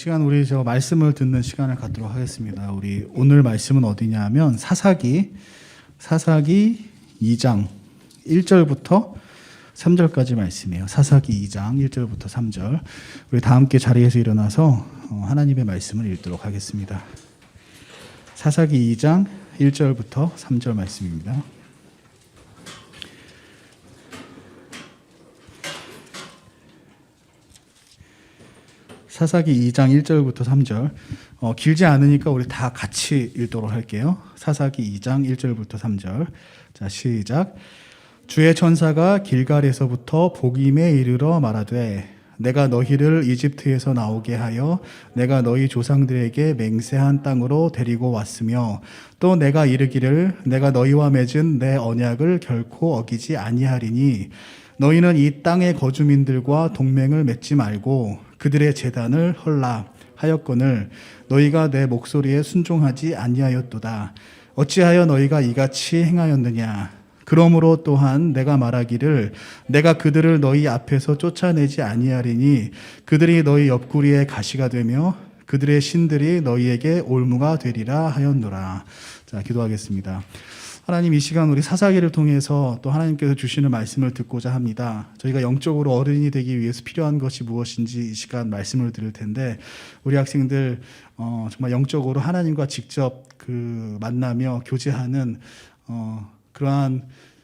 이 시간 우리 저 말씀을 듣는 시간을 갖도록 하겠습니다. 우리 오늘 말씀은 어디냐면 사사기 2장 1절부터 3절까지 말씀이에요. 사사기 2장 1절부터 3절. 우리 다 함께 자리에서 일어나서 하나님의 말씀을 읽도록 하겠습니다. 사사기 2장 1절부터 3절 말씀입니다. 사사기 2장 1절부터 3절. 길지 않으니까 우리 다 같이 읽도록 할게요. 사사기 2장 1절부터 3절. 자, 시작. 주의 천사가 길갈에서부터 복임에 이르러 말하되 내가 너희를 이집트에서 나오게 하여 내가 너희 조상들에게 맹세한 땅으로 데리고 왔으며 또 내가 이르기를 내가 너희와 맺은 내 언약을 결코 어기지 아니하리니 너희는 이 땅의 거주민들과 동맹을 맺지 말고 그들의 제단을 헐라 하였거늘 너희가 내 목소리에 순종하지 아니하였도다. 어찌하여 너희가 이같이 행하였느냐. 그러므로 또한 내가 말하기를 내가 그들을 너희 앞에서 쫓아내지 아니하리니 그들이 너희 옆구리에 가시가 되며 그들의 신들이 너희에게 올무가 되리라 하였노라. 자, 기도하겠습니다. 하나님, 이 시간 우리 사사기를 통해서 또 하나님께서 주시는 말씀을 듣고자 합니다. 저희가 영적으로 어른이 되기 위해서 필요한 것이 무엇인지 이 시간 말씀을 드릴 텐데 우리 학생들 정말 영적으로 하나님과 직접 만나며 교제하는 그러한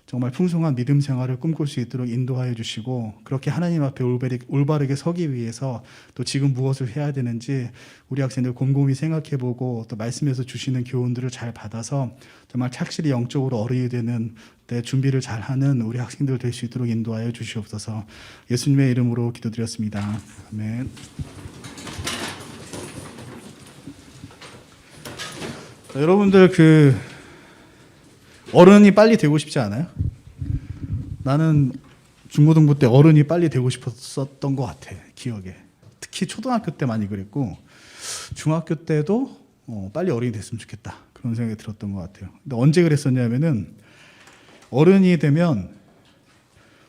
정말 풍성한 믿음 생활을 꿈꿀 수 있도록 인도하여 주시고 그렇게 하나님 앞에 올바르게 서기 위해서 또 지금 무엇을 해야 되는지 우리 학생들 곰곰이 생각해보고 또 말씀에서 주시는 교훈들을 잘 받아서 정말 착실히 영적으로 어른이 되는 때 준비를 잘하는 우리 학생들 될 수 있도록 인도하여 주시옵소서. 예수님의 이름으로 기도드렸습니다. 아멘. 자, 여러분들 어른이 빨리 되고 싶지 않아요? 나는 중고등부 때 어른이 빨리 되고 싶었던 것 같아, 기억에. 특히 초등학교 때 많이 그랬고 중학교 때도 빨리 어른이 됐으면 좋겠다 그런 생각이 들었던 것 같아요. 근데 언제 그랬었냐면은 어른이 되면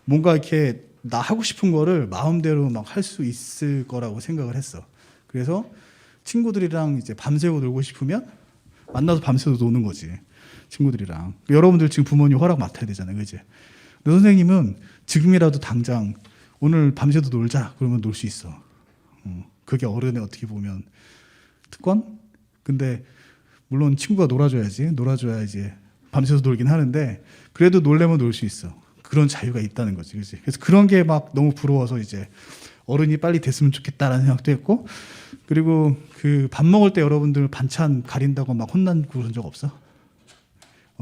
뭔가 이렇게 나 하고 싶은 거를 마음대로 막 할 수 있을 거라고 생각을 했어. 그래서 친구들이랑 이제 밤새고 놀고 싶으면 만나서 밤새도 노는 거지. 친구들이랑. 여러분들 지금 부모님 허락 맡아야 되잖아요, 그지? 근데 선생님은 지금이라도 당장 오늘 밤새도 놀자 그러면 놀 수 있어. 그게 어른의 어떻게 보면 특권? 근데 물론 친구가 놀아줘야지 밤새도 놀긴 하는데 그래도 놀려면 놀 수 있어. 그런 자유가 있다는 거지, 그지? 그래서 그런 게 막 너무 부러워서 이제 어른이 빨리 됐으면 좋겠다라는 생각도 했고 그리고 밥 먹을 때 여러분들 반찬 가린다고 막 혼난 그런 적 없어?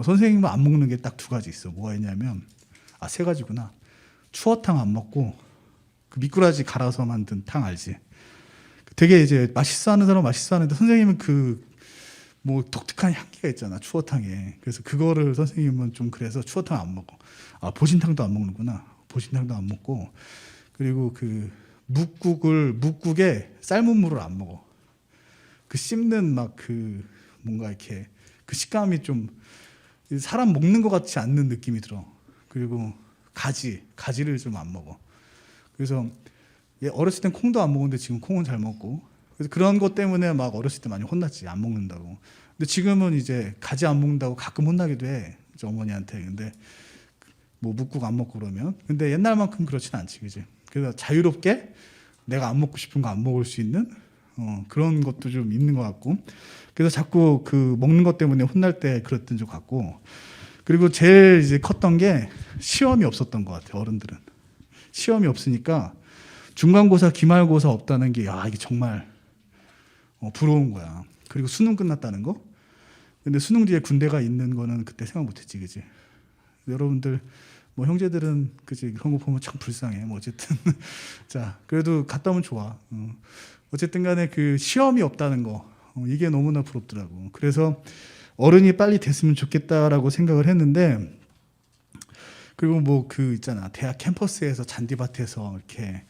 선생님은 안 먹는 게 딱 두 가지 있어. 뭐가 있냐면 세 가지구나. 추어탕 안 먹고 미꾸라지 갈아서 만든 탕 알지? 되게 이제 맛있어 하는 사람은 맛있어 하는데 선생님은 뭐 독특한 향기가 있잖아, 추어탕에. 그래서 그거를 선생님은 좀 그래서 추어탕 안 먹어. 보신탕도 안 먹는구나. 보신탕도 안 먹고 그리고 묵국에 삶은 물을 안 먹어. 씹는 뭔가 이렇게 식감이 좀 사람 먹는 것 같지 않는 느낌이 들어. 그리고 가지를 좀 안 먹어. 그래서 어렸을 땐 콩도 안 먹었는데 지금 콩은 잘 먹고. 그래서 그런 것 때문에 막 어렸을 때 많이 혼났지, 안 먹는다고. 근데 지금은 이제 가지 안 먹는다고 가끔 혼나기도 해, 어머니한테. 근데 뭐 묵국 안 먹고 그러면. 근데 옛날만큼 그렇진 않지, 그지? 그래서 자유롭게 내가 안 먹고 싶은 거 안 먹을 수 있는 그런 것도 좀 있는 것 같고. 그래서 자꾸 먹는 것 때문에 혼날 때 그랬던 것 같고. 그리고 제일 이제 컸던 게 시험이 없었던 것 같아요, 어른들은. 시험이 없으니까 중간고사, 기말고사 없다는 게 이게 정말 부러운 거야. 그리고 수능 끝났다는 거. 근데 수능 뒤에 군대가 있는 거는 그때 생각 못했지, 그지? 여러분들 뭐 형제들은 그지 그런 거 보면 참 불쌍해. 뭐 어쨌든 자, 그래도 갔다 오면 좋아. 어쨌든 간에 시험이 없다는 거 이게 너무나 부럽더라고. 그래서 어른이 빨리 됐으면 좋겠다라고 생각을 했는데 그리고 뭐 있잖아, 대학 캠퍼스에서 잔디밭에서 이렇게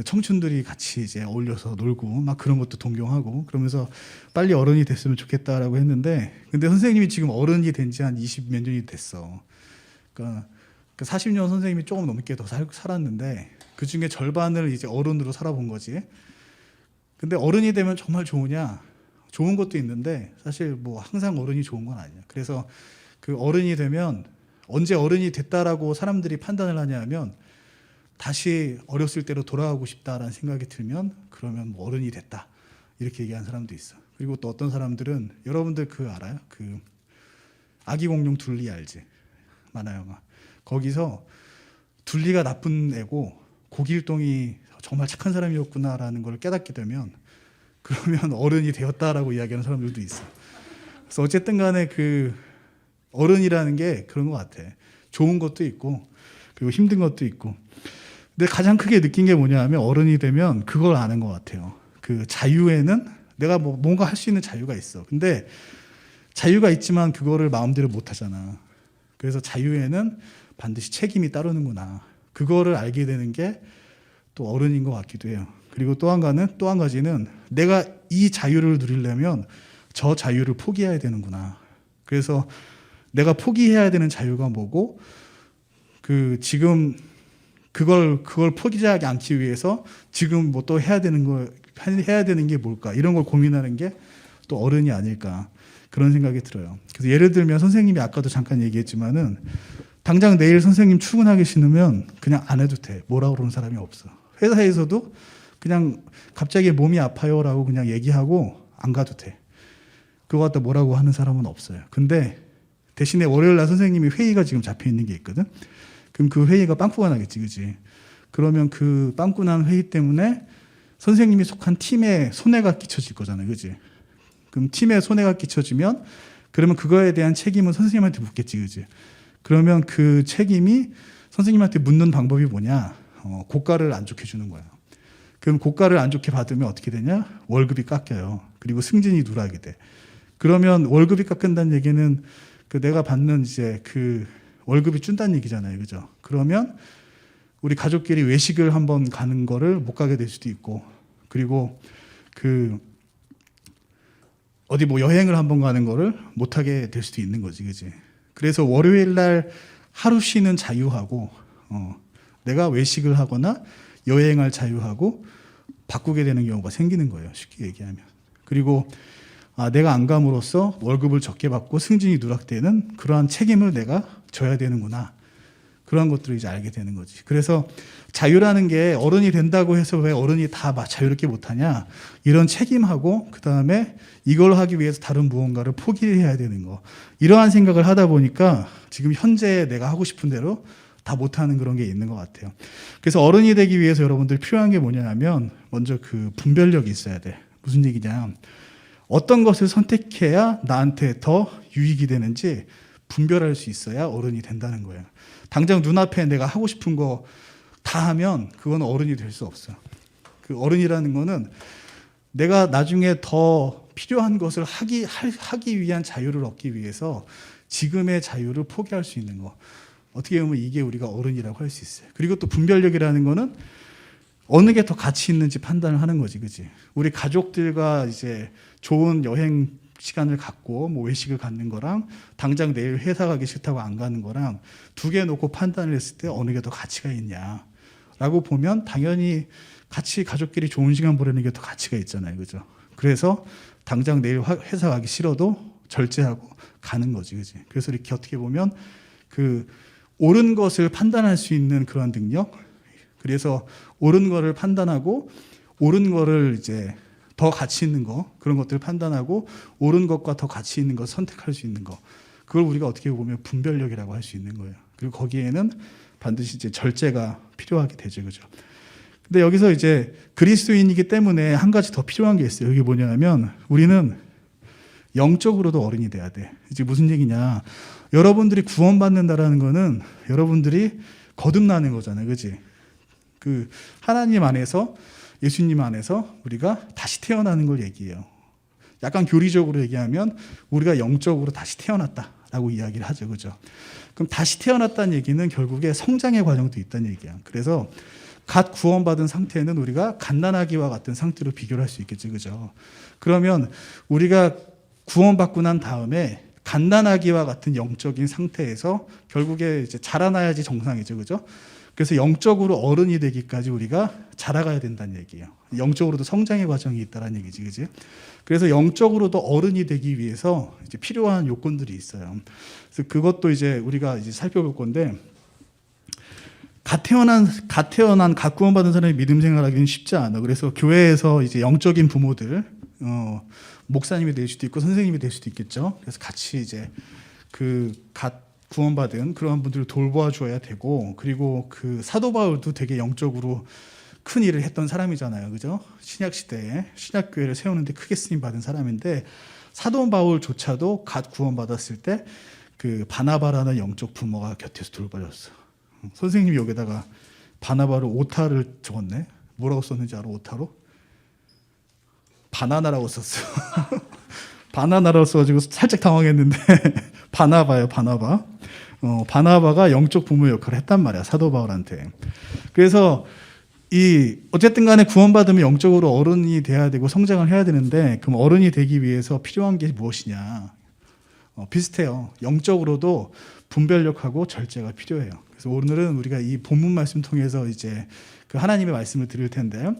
청춘들이 같이 이제 어울려서 놀고 막 그런 것도 동경하고 그러면서 빨리 어른이 됐으면 좋겠다라고 했는데 근데 선생님이 지금 어른이 된 지 한 20 몇 년이 됐어. 그러니까 40년 선생님이 조금 넘게 더 살았는데 그 중에 절반을 이제 어른으로 살아본 거지. 근데 어른이 되면 정말 좋으냐? 좋은 것도 있는데 사실 뭐 항상 어른이 좋은 건 아니야. 그래서 그 어른이 되면 언제 어른이 됐다라고 사람들이 판단을 하냐면 다시 어렸을 때로 돌아가고 싶다라는 생각이 들면 그러면 뭐 어른이 됐다 이렇게 얘기하는 사람도 있어. 그리고 또 어떤 사람들은 여러분들 그 알아요? 그 아기 공룡 둘리 알지? 만화 영화. 거기서 둘리가 나쁜 애고 고길동이 정말 착한 사람이었구나라는 걸 깨닫게 되면 그러면 어른이 되었다라고 이야기하는 사람들도 있어. 그래서 어쨌든 간에 그 어른이라는 게 그런 것 같아. 좋은 것도 있고 그리고 힘든 것도 있고. 근데 가장 크게 느낀 게 뭐냐면 어른이 되면 그걸 아는 것 같아요. 그 자유에는 내가 뭐 뭔가 할 수 있는 자유가 있어. 근데 자유가 있지만 그거를 마음대로 못 하잖아. 그래서 자유에는 반드시 책임이 따르는구나. 그거를 알게 되는 게 또 어른인 것 같기도 해요. 그리고 또 한 가지는 내가 이 자유를 누리려면 저 자유를 포기해야 되는구나. 그래서 내가 포기해야 되는 자유가 뭐고 그 지금 그걸 포기하지 않기 위해서 지금 뭐 또 해야 되는 게 뭘까? 이런 걸 고민하는 게 또 어른이 아닐까. 그런 생각이 들어요. 그래서 예를 들면 선생님이 아까도 잠깐 얘기했지만은 당장 내일 선생님 출근하기 싫으면 그냥 안 해도 돼. 뭐라고 그러는 사람이 없어. 회사에서도 그냥 갑자기 몸이 아파요라고 그냥 얘기하고 안 가도 돼. 그거 갖다 뭐라고 하는 사람은 없어요. 근데 대신에 월요일 날 선생님이 회의가 지금 잡혀 있는 게 있거든. 그럼 그 회의가 빵꾸가 나겠지, 그지? 그러면 그 빵꾸 난 회의 때문에 선생님이 속한 팀에 손해가 끼쳐질 거잖아요, 그지? 그럼 팀에 손해가 끼쳐지면 그러면 그거에 대한 책임은 선생님한테 묻겠지, 그지? 그러면 그 책임이 선생님한테 묻는 방법이 뭐냐? 고가를 안 좋게 주는 거야. 그럼 고가를 안 좋게 받으면 어떻게 되냐? 월급이 깎여요. 그리고 승진이 누락이 돼. 그러면 월급이 깎인다는 얘기는 그 내가 받는 이제 그 월급이 준다는 얘기잖아요, 그죠? 그러면 우리 가족끼리 외식을 한번 가는 거를 못 가게 될 수도 있고, 그리고 그 어디 뭐 여행을 한번 가는 거를 못 하게 될 수도 있는 거지, 그지? 그래서 월요일 날 하루 쉬는 자유하고 내가 외식을 하거나 여행할 자유하고 바꾸게 되는 경우가 생기는 거예요, 쉽게 얘기하면. 그리고 내가 안 감으로써 월급을 적게 받고 승진이 누락되는 그러한 책임을 내가 져야 되는구나. 그런 것들을 이제 알게 되는 거지. 그래서 자유라는 게 어른이 된다고 해서 왜 어른이 다 자유롭게 못하냐. 이런 책임하고 그다음에 이걸 하기 위해서 다른 무언가를 포기해야 되는 거. 이러한 생각을 하다 보니까 지금 현재 내가 하고 싶은 대로 다 못하는 그런 게 있는 것 같아요. 그래서 어른이 되기 위해서 여러분들 필요한 게 뭐냐면 먼저 그 분별력이 있어야 돼. 무슨 얘기냐. 어떤 것을 선택해야 나한테 더 유익이 되는지 분별할 수 있어야 어른이 된다는 거예요. 당장 눈앞에 내가 하고 싶은 거 다 하면 그건 어른이 될 수 없어. 그 어른이라는 거는 내가 나중에 더 필요한 것을 하기 위한 자유를 얻기 위해서 지금의 자유를 포기할 수 있는 거. 어떻게 보면 이게 우리가 어른이라고 할 수 있어요. 그리고 또 분별력이라는 거는 어느 게 더 가치 있는지 판단을 하는 거지, 그지? 우리 가족들과 이제 좋은 여행 시간을 갖고 뭐 외식을 갖는 거랑 당장 내일 회사 가기 싫다고 안 가는 거랑 두 개 놓고 판단을 했을 때 어느 게 더 가치가 있냐라고 보면 당연히 같이 가족끼리 좋은 시간 보내는 게 더 가치가 있잖아요, 그죠? 그래서 당장 내일 회사 가기 싫어도 절제하고 가는 거지, 그지? 그래서 이렇게 어떻게 보면 그 옳은 것을 판단할 수 있는 그런 능력. 그래서 옳은 거를 판단하고 옳은 거를 이제 더 가치 있는 거, 그런 것들을 판단하고 옳은 것과 더 가치 있는 것 선택할 수 있는 거. 그걸 우리가 어떻게 보면 분별력이라고 할 수 있는 거예요. 그리고 거기에는 반드시 이제 절제가 필요하게 되죠, 그죠? 근데 여기서 이제 그리스도인이기 때문에 한 가지 더 필요한 게 있어요. 여기 뭐냐면 우리는 영적으로도 어른이 돼야 돼. 이제 무슨 얘기냐? 여러분들이 구원받는다라는 거는 여러분들이 거듭나는 거잖아요, 그렇지? 그 하나님 안에서 예수님 안에서 우리가 다시 태어나는 걸 얘기해요. 약간 교리적으로 얘기하면 우리가 영적으로 다시 태어났다라고 이야기를 하죠, 그죠? 그럼 다시 태어났다는 얘기는 결국에 성장의 과정도 있다는 얘기야. 그래서 갓 구원받은 상태는 우리가 갓난아기와 같은 상태로 비교를 할 수 있겠죠, 그죠? 그러면 우리가 구원받고 난 다음에 갓난아기와 같은 영적인 상태에서 결국에 이제 자라나야지 정상이죠, 그죠? 그래서 영적으로 어른이 되기까지 우리가 자라가야 된다는 얘기예요. 영적으로도 성장의 과정이 있다는 얘기지, 그지? 그래서 영적으로도 어른이 되기 위해서 이제 필요한 요건들이 있어요. 그래서 그것도 이제 우리가 이제 살펴볼 건데, 갓 태어난 갓 구원받은 사람이 믿음 생활하기는 쉽지 않아. 그래서 교회에서 이제 영적인 부모들, 목사님이 될 수도 있고 선생님이 될 수도 있겠죠. 그래서 같이 이제 그 갓 구원받은 그런 분들을 돌보아 줘야 되고, 그리고 그 사도 바울도 되게 영적으로 큰 일을 했던 사람이잖아요, 그죠? 신약 시대에 신약 교회를 세우는데 크게 쓰임 받은 사람인데, 사도 바울조차도 갓 구원받았을 때 그 바나바라는 영적 부모가 곁에서 돌봐줬어. 선생님이 여기다가 바나바를 오타를 적었네. 뭐라고 썼는지 알아? 오타로? 바나나라고 썼어. 바나나라고 써가지고 살짝 당황했는데 바나바예요, 바나바. 바나바가 영적 부모 역할을 했단 말이야, 사도 바울한테. 그래서 어쨌든 간에 구원받으면 영적으로 어른이 돼야 되고 성장을 해야 되는데, 그럼 어른이 되기 위해서 필요한 게 무엇이냐? 비슷해요. 영적으로도 분별력하고 절제가 필요해요. 그래서 오늘은 우리가 이 본문 말씀 통해서 이제 그 하나님의 말씀을 드릴 텐데,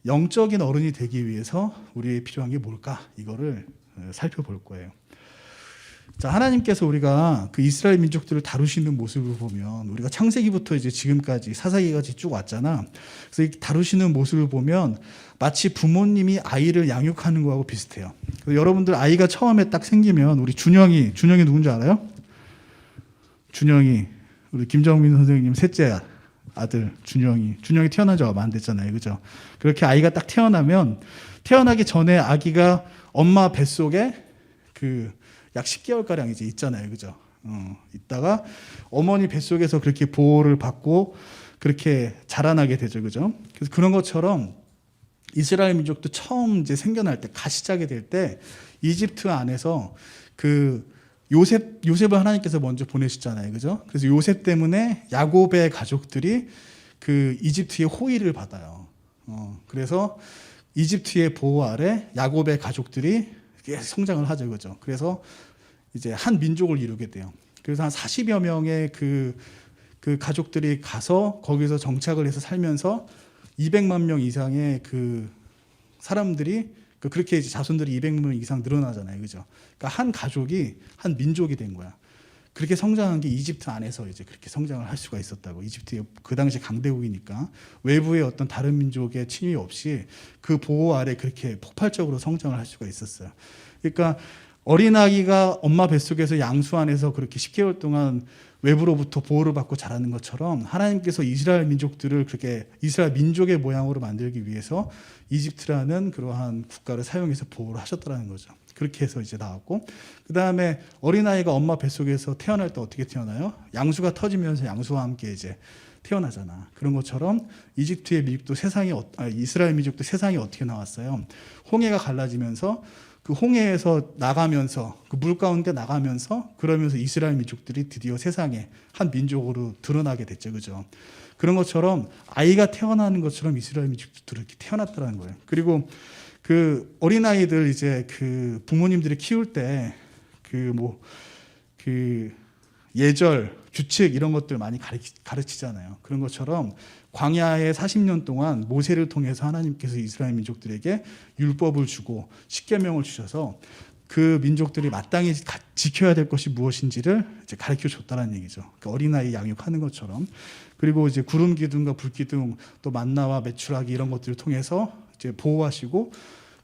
영적인 어른이 되기 위해서 우리의 필요한 게 뭘까? 이거를 살펴볼 거예요. 자, 하나님께서 우리가 그 이스라엘 민족들을 다루시는 모습을 보면, 우리가 창세기부터 이제 지금까지 사사기까지 쭉 왔잖아. 그래서 이 다루시는 모습을 보면 마치 부모님이 아이를 양육하는 거하고 비슷해요. 여러분들 아이가 처음에 딱 생기면, 우리 준영이 누군지 알아요? 준영이, 우리 김정민 선생님 셋째 아들 준영이 태어난 지 얼마 안 됐잖아요, 그죠? 그렇게 아이가 딱 태어나면, 태어나기 전에 아기가 엄마 뱃속에 그 약 10개월 가량 이제 있잖아요, 그죠? 있다가 어머니 뱃속에서 그렇게 보호를 받고 그렇게 자라나게 되죠, 그죠? 그래서 그런 것처럼 이스라엘 민족도 처음 이제 생겨날 때, 가시작이 될 때 이집트 안에서 그 요셉을 하나님께서 먼저 보내시잖아요, 그죠? 그래서 요셉 때문에 야곱의 가족들이 그 이집트의 호의를 받아요. 그래서 이집트의 보호 아래 야곱의 가족들이 성장을 하죠, 그죠? 그래서 이제 한 민족을 이루게 돼요. 그래서 한 40여 명의 그 가족들이 가서 거기서 정착을 해서 살면서 200만 명 이상의 그 사람들이, 그렇게 이제 자손들이 200만 명 이상 늘어나잖아요, 그죠? 그러니까 한 가족이 한 민족이 된 거야. 그렇게 성장한 게 이집트 안에서 이제 그렇게 성장을 할 수가 있었다고. 이집트 그 당시 강대국이니까 외부의 어떤 다른 민족의 침입 없이 그 보호 아래 그렇게 폭발적으로 성장을 할 수가 있었어요. 그러니까 어린아기가 엄마 뱃속에서 양수 안에서 그렇게 10개월 동안 외부로부터 보호를 받고 자라는 것처럼, 하나님께서 이스라엘 민족들을 그렇게 이스라엘 민족의 모양으로 만들기 위해서 이집트라는 그러한 국가를 사용해서 보호를 하셨다는 거죠. 그렇게 해서 이제 나왔고, 그 다음에 어린아이가 엄마 뱃속에서 태어날 때 어떻게 태어나요? 양수가 터지면서 양수와 함께 이제 태어나잖아. 그런 것처럼 이집트의 민족도 이스라엘 민족도 세상이 어떻게 나왔어요? 홍해가 갈라지면서 그 홍해에서 나가면서, 그 물 가운데 나가면서, 그러면서 이스라엘 민족들이 드디어 세상에 한 민족으로 드러나게 됐죠, 그죠? 그런 것처럼 아이가 태어나는 것처럼 이스라엘 민족들이 이렇게 태어났다는 거예요. 그리고 그 어린아이들 이제 그 부모님들이 키울 때 그 예절, 규칙 이런 것들 많이 가르치잖아요. 그런 것처럼 광야에 40년 동안 모세를 통해서 하나님께서 이스라엘 민족들에게 율법을 주고 십계명을 주셔서 그 민족들이 마땅히 지켜야 될 것이 무엇인지를 이제 가르쳐 줬다는 얘기죠. 그 어린아이 양육하는 것처럼. 그리고 이제 구름 기둥과 불 기둥, 또 만나와 메추라기 이런 것들을 통해서 이제 보호하시고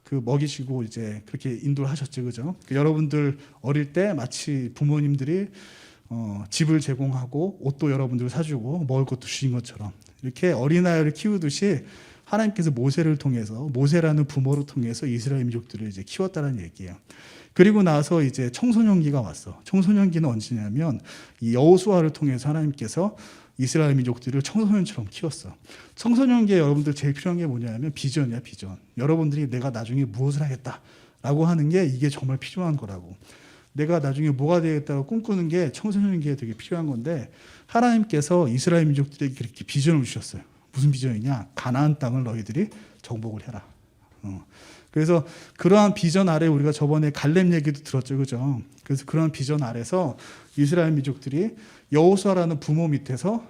그 먹이시고 이제 그렇게 인도를 하셨죠, 그죠? 여러분들 어릴 때 마치 부모님들이 집을 제공하고 옷도 여러분들 사주고 먹을 것도 주신 것처럼, 이렇게 어린아이를 키우듯이 하나님께서 모세를 통해서, 모세라는 부모를 통해서 이스라엘 민족들을 이제 키웠다는 얘기예요. 그리고 나서 이제 청소년기가 왔어. 청소년기는 언제냐면 이 여호수아를 통해서 하나님께서 이스라엘 민족들을 청소년처럼 키웠어. 청소년기에 여러분들 제일 필요한 게 뭐냐면 비전이야, 비전. 여러분들이 내가 나중에 무엇을 하겠다라고 하는 게 이게 정말 필요한 거라고. 내가 나중에 뭐가 되겠다고 꿈꾸는 게 청소년기에 되게 필요한 건데, 하나님께서 이스라엘 민족들에게 그렇게 비전을 주셨어요. 무슨 비전이냐? 가나안 땅을 너희들이 정복을 해라. 그래서 그러한 비전 아래 우리가 저번에 갈렙 얘기도 들었죠, 그죠? 그래서 그러한 비전 아래서 이스라엘 민족들이 여호수아라는 부모 밑에서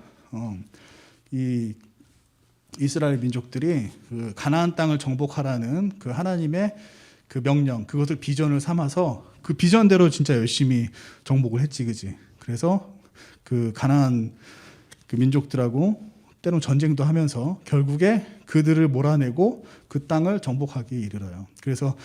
이 이스라엘 민족들이 그 가나안 땅을 정복하라는 그 하나님의 그 명령, 그것을 비전을 삼아서 그 비전대로 진짜 열심히 정복을 했지, 그지? 그래서 그 가나안 그 민족들하고 때론 전쟁도 하면서 결국에 그들을 몰아내고 그 땅을 정복하기에 이르러요. 그래서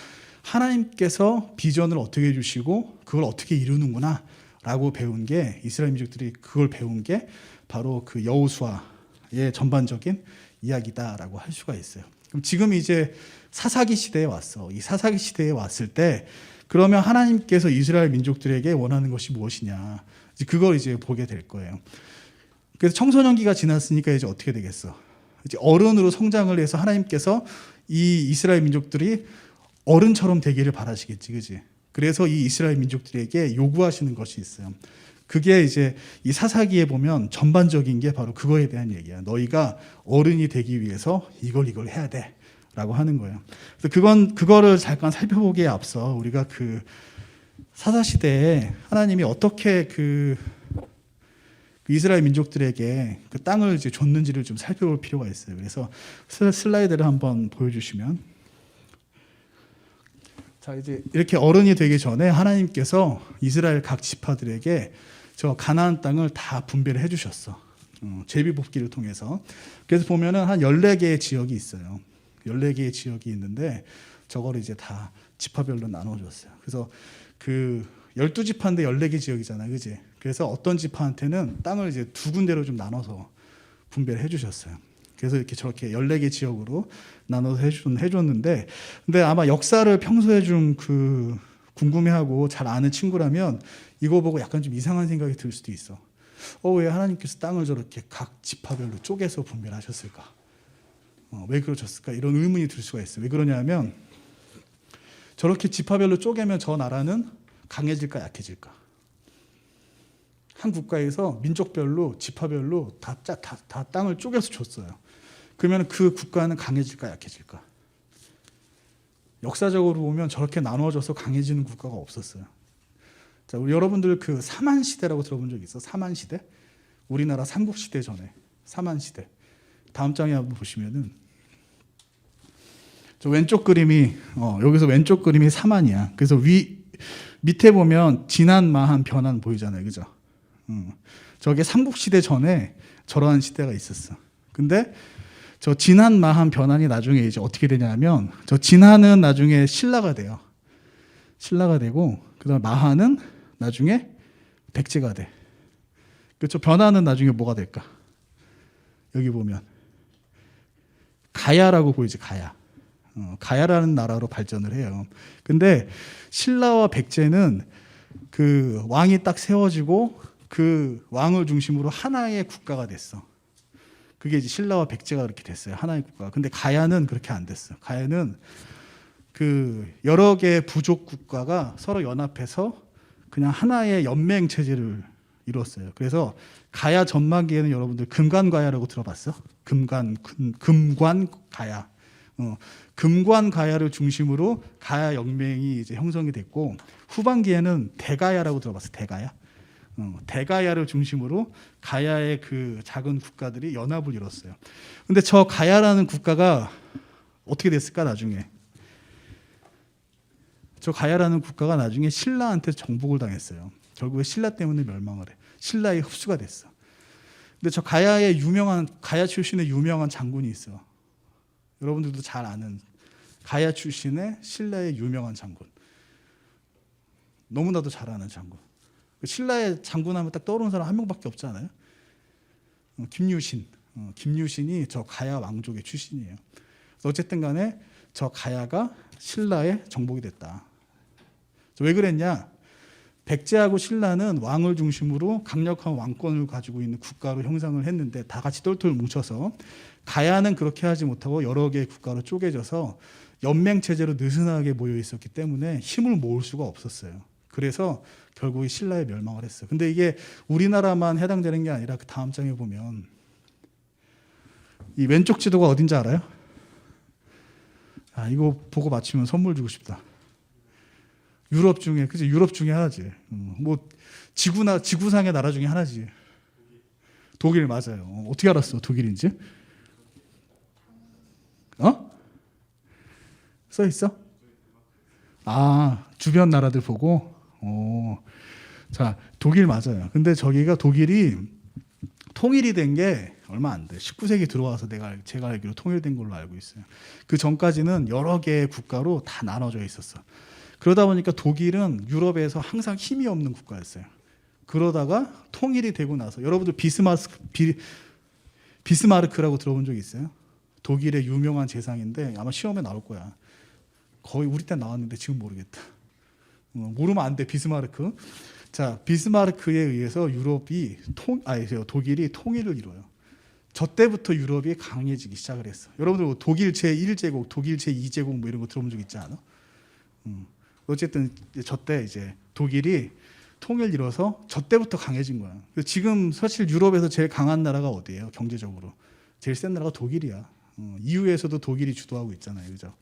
하나님께서 비전을 어떻게 해주시고 그걸 어떻게 이루는구나 라고 배운 게, 이스라엘 민족들이 그걸 배운 게 바로 그 여호수아의 전반적인 이야기다라고 할 수가 있어요. 그럼 지금 이제 사사기 시대에 왔어. 이 사사기 시대에 왔을 때 그러면 하나님께서 이스라엘 민족들에게 원하는 것이 무엇이냐, 그걸 이제 보게 될 거예요. 그래서 청소년기가 지났으니까 이제 어떻게 되겠어? 이제 어른으로 성장을 해서 하나님께서 이 이스라엘 민족들이 어른처럼 되기를 바라시겠지, 그지? 그래서 이 이스라엘 민족들에게 요구하시는 것이 있어요. 그게 이제 이 사사기에 보면 전반적인 게 바로 그거에 대한 얘기야. 너희가 어른이 되기 위해서 이걸 해야 돼라고 하는 거예요. 그래서 그거를 잠깐 살펴보기에 앞서 우리가 그 사사 시대에 하나님이 어떻게 그 이스라엘 민족들에게 그 땅을 이제 줬는지를 좀 살펴볼 필요가 있어요. 그래서 슬라이드를 한번 보여주시면, 자 이제 이렇게 어른이 되기 전에 하나님께서 이스라엘 각 지파들에게 저 가나안 땅을 다 분배를 해주셨어. 제비 뽑기를 통해서. 그래서 보면은 한 14개의 지역이 있어요. 14개의 지역이 있는데 저걸 이제 다 지파별로 나눠줬어요. 그래서 그 12지파인데 14개 지역이잖아요, 그지? 그래서 어떤 지파한테는 땅을 이제 두 군데로 좀 나눠서 분배를 해주셨어요. 그래서 이렇게 저렇게 14개 지역으로 나눠서 해줬는데, 근데 아마 역사를 평소에 좀 그 궁금해하고 잘 아는 친구라면 이거 보고 약간 좀 이상한 생각이 들 수도 있어. 왜 하나님께서 땅을 저렇게 각 지파별로 쪼개서 분배를 하셨을까? 왜 그러셨을까? 이런 의문이 들 수가 있어요. 왜 그러냐면 저렇게 지파별로 쪼개면 저 나라는 강해질까 약해질까? 한 국가에서 민족별로 지파별로 다 땅을 쪼개서 줬어요. 그러면 그 국가는 강해질까 약해질까? 역사적으로 보면 저렇게 나누어져서 강해지는 국가가 없었어요. 자, 우리 여러분들 그 사만 시대라고 들어본 적 있어? 사만 시대? 우리나라 삼국 시대 전에 사만 시대. 다음 장에 한번 보시면은 저 왼쪽 그림이 여기서 왼쪽 그림이 사만이야. 그래서 밑에 보면 진한, 마한, 변한 보이잖아요, 그죠? 저게 삼국 시대 전에 저러한 시대가 있었어. 근데 저 진한, 마한, 변한이 나중에 이제 어떻게 되냐면 저 진한은 나중에 신라가 돼요. 신라가 되고 그다음 마한은 나중에 백제가 돼. 그렇죠? 변한은 나중에 뭐가 될까? 여기 보면 가야라고 보이지, 가야. 가야라는 나라로 발전을 해요. 근데 신라와 백제는 그 왕이 딱 세워지고 그 왕을 중심으로 하나의 국가가 됐어. 그게 이제 신라와 백제가 그렇게 됐어요. 하나의 국가. 근데 가야는 그렇게 안 됐어. 가야는 그 여러 개의 부족 국가가 서로 연합해서 그냥 하나의 연맹 체제를 이뤘어요. 그래서 가야 전반기에는 여러분들 금관가야라고 들어봤어? 금관가야. 금관가야를 중심으로 가야 연맹이 이제 형성이 됐고, 후반기에는 대가야라고 들어봤어? 대가야. 대가야를 중심으로 가야의 그 작은 국가들이 연합을 이뤘어요. 근데 저 가야라는 국가가 어떻게 됐을까? 나중에 저 가야라는 국가가 나중에 신라한테 정복을 당했어요. 결국에 신라 때문에 멸망을 해. 신라에 흡수가 됐어. 근데 저 가야의 가야 출신의 유명한 장군이 있어. 여러분들도 잘 아는 가야 출신의 신라의 유명한 장군. 너무나도 잘 아는 장군. 신라의 장군하면 딱 떠오르는 사람 한 명밖에 없잖아요. 김유신. 김유신이 저 가야 왕족의 출신이에요. 어쨌든 간에 저 가야가 신라의 정복이 됐다. 왜 그랬냐? 백제하고 신라는 왕을 중심으로 강력한 왕권을 가지고 있는 국가로 형성을 했는데 다 같이 똘똘 뭉쳐서, 가야는 그렇게 하지 못하고 여러 개의 국가로 쪼개져서 연맹 체제로 느슨하게 모여 있었기 때문에 힘을 모을 수가 없었어요. 그래서 결국에 신라에 멸망을 했어요. 근데 이게 우리나라만 해당되는 게 아니라 그 다음 장에 보면 이 왼쪽 지도가 어딘지 알아요? 이거 보고 맞추면 선물 주고 싶다. 유럽 중에, 그치? 유럽 중에 하나지. 뭐 지구상의 나라 중에 하나지. 독일 맞아요. 어떻게 알았어? 독일인지? 어? 써 있어? 아, 주변 나라들 보고. 자, 독일 맞아요. 근데 저기가 독일이 통일이 된 게 얼마 안 돼. 19세기 들어와서 제가 알기로 통일된 걸로 알고 있어요. 그 전까지는 여러 개의 국가로 다 나눠져 있었어. 그러다 보니까 독일은 유럽에서 항상 힘이 없는 국가였어요. 그러다가 통일이 되고 나서 여러분들 비스마르크라고 들어본 적 있어요? 독일의 유명한 재상인데 아마 시험에 나올 거야. 거의 우리 때 나왔는데 지금 모르겠다. 모르면 안 돼. 비스마르크. 자, 비스마르크에 의해서 독일이 통일을 이뤄요. 저 때부터 유럽이 강해지기 시작을 했어. 여러분들 뭐 독일 제1제국, 독일 제2제국 뭐 이런 거 들어본 적 있지 않아? 어쨌든 저 때 이제 독일이 통일 이뤄서 저 때부터 강해진 거야. 지금 사실 유럽에서 제일 강한 나라가 어디예요? 경제적으로 제일 센 나라가 독일이야. EU에서도 독일이 주도하고 있잖아요, 그죠?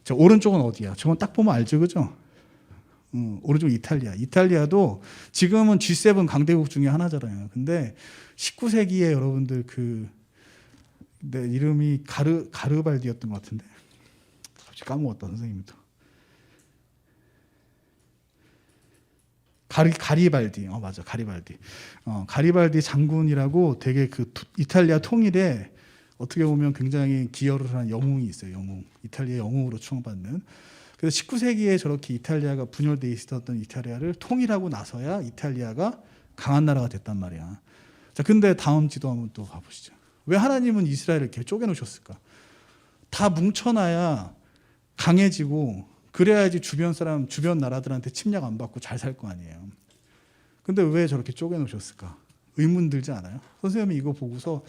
자, 오른쪽은 어디야? 저건 딱 보면 알죠, 그죠? 오른쪽 이탈리아. 이탈리아도 지금은 G7 강대국 중에 하나잖아요. 근데 19세기에 여러분들 내 이름이 가르발디였던 것 같은데 갑자기 까먹었다 선생님도. 가리발디. 맞아. 가리발디. 가리발디 장군이라고 되게 이탈리아 통일에 어떻게 보면 굉장히 기여를 한 영웅이 있어요. 영웅. 이탈리아 영웅으로 추앙받는. 그래서 19세기에 저렇게 이탈리아가 분열돼 있었던 이탈리아를 통일하고 나서야 이탈리아가 강한 나라가 됐단 말이야. 자, 근데 다음 지도 한번 또 가보시죠. 왜 하나님은 이스라엘을 이렇게 쪼개놓으셨을까? 다 뭉쳐놔야 강해지고 그래야지 주변 나라들한테 침략 안 받고 잘 살 거 아니에요. 근데 왜 저렇게 쪼개놓으셨을까? 의문 들지 않아요? 선생님이 이거 보고서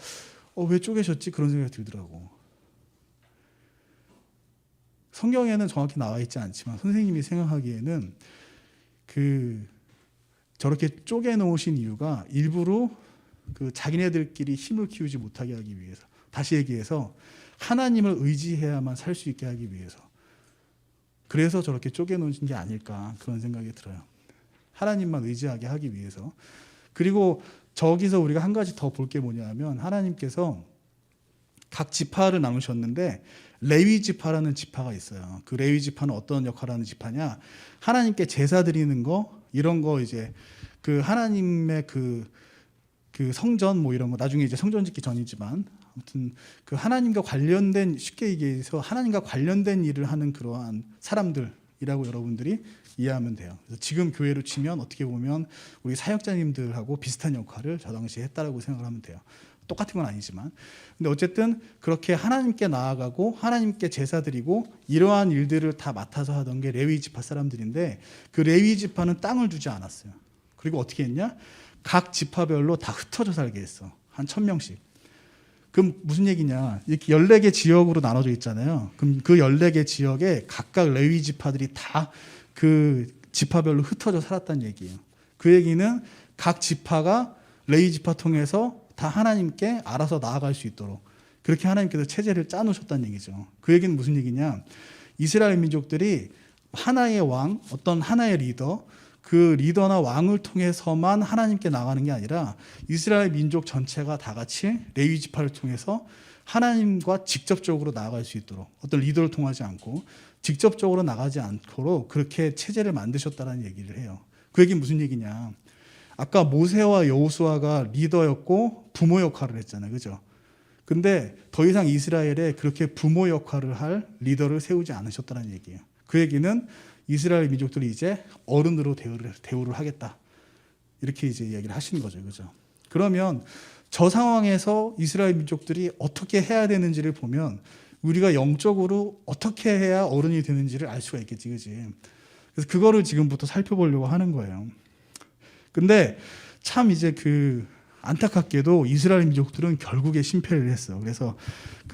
왜 쪼개셨지? 그런 생각이 들더라고. 성경에는 정확히 나와 있지 않지만 선생님이 생각하기에는 저렇게 쪼개놓으신 이유가 일부러 자기네들끼리 힘을 키우지 못하게 하기 위해서, 다시 얘기해서 하나님을 의지해야만 살 수 있게 하기 위해서, 그래서 저렇게 쪼개놓으신 게 아닐까 그런 생각이 들어요. 하나님만 의지하게 하기 위해서. 그리고 저기서 우리가 한 가지 더 볼 게 뭐냐면 하나님께서 각 지파를 나누셨는데 레위 지파라는 지파가 있어요. 그 레위 지파는 어떤 역할을 하는 지파냐? 하나님께 제사 드리는 거 이런 거 이제 하나님의 성전 뭐 이런 거 나중에 이제 성전 짓기 전이지만 아무튼 하나님과 관련된, 쉽게 얘기해서 하나님과 관련된 일을 하는 그러한 사람들이라고 여러분들이 이해하면 돼요. 그래서 지금 교회로 치면 어떻게 보면 우리 사역자님들하고 비슷한 역할을 저 당시에 했다라고 생각을 하면 돼요. 똑같은 건 아니지만. 근데 어쨌든 그렇게 하나님께 나아가고 하나님께 제사 드리고 이러한 일들을 다 맡아서 하던 게 레위 지파 사람들인데 그 레위 지파는 땅을 주지 않았어요. 그리고 어떻게 했냐? 각 지파별로 다 흩어져 살게 했어. 한 1000명씩. 그럼 무슨 얘기냐? 이렇게 14개 지역으로 나눠져 있잖아요. 그럼 그 14개 지역에 각각 레위 지파들이 다 그 지파별로 흩어져 살았다는 얘기예요. 그 얘기는 각 지파가 레위 지파 통해서 다 하나님께 알아서 나아갈 수 있도록 그렇게 하나님께서 체제를 짜놓으셨다는 얘기죠. 그 얘기는 무슨 얘기냐? 이스라엘 민족들이 하나의 왕, 어떤 하나의 리더, 그 리더나 왕을 통해서만 하나님께 나가는 게 아니라 이스라엘 민족 전체가 다 같이 레위 지파를 통해서 하나님과 직접적으로 나아갈 수 있도록, 어떤 리더를 통하지 않고 직접적으로 나가지 않도록 그렇게 체제를 만드셨다는 얘기를 해요. 그 얘기는 무슨 얘기냐? 아까 모세와 여호수아가 리더였고 부모 역할을 했잖아요. 그죠? 근데 더 이상 이스라엘에 그렇게 부모 역할을 할 리더를 세우지 않으셨다는 얘기예요. 그 얘기는 이스라엘 민족들이 이제 어른으로 대우를 하겠다. 이렇게 이제 이야기를 하시는 거죠. 그죠? 그러면 저 상황에서 이스라엘 민족들이 어떻게 해야 되는지를 보면 우리가 영적으로 어떻게 해야 어른이 되는지를 알 수가 있겠지. 그지? 그래서 그거를 지금부터 살펴보려고 하는 거예요. 근데 참 이제 안타깝게도 이스라엘 민족들은 결국에 실패를 했어. 그래서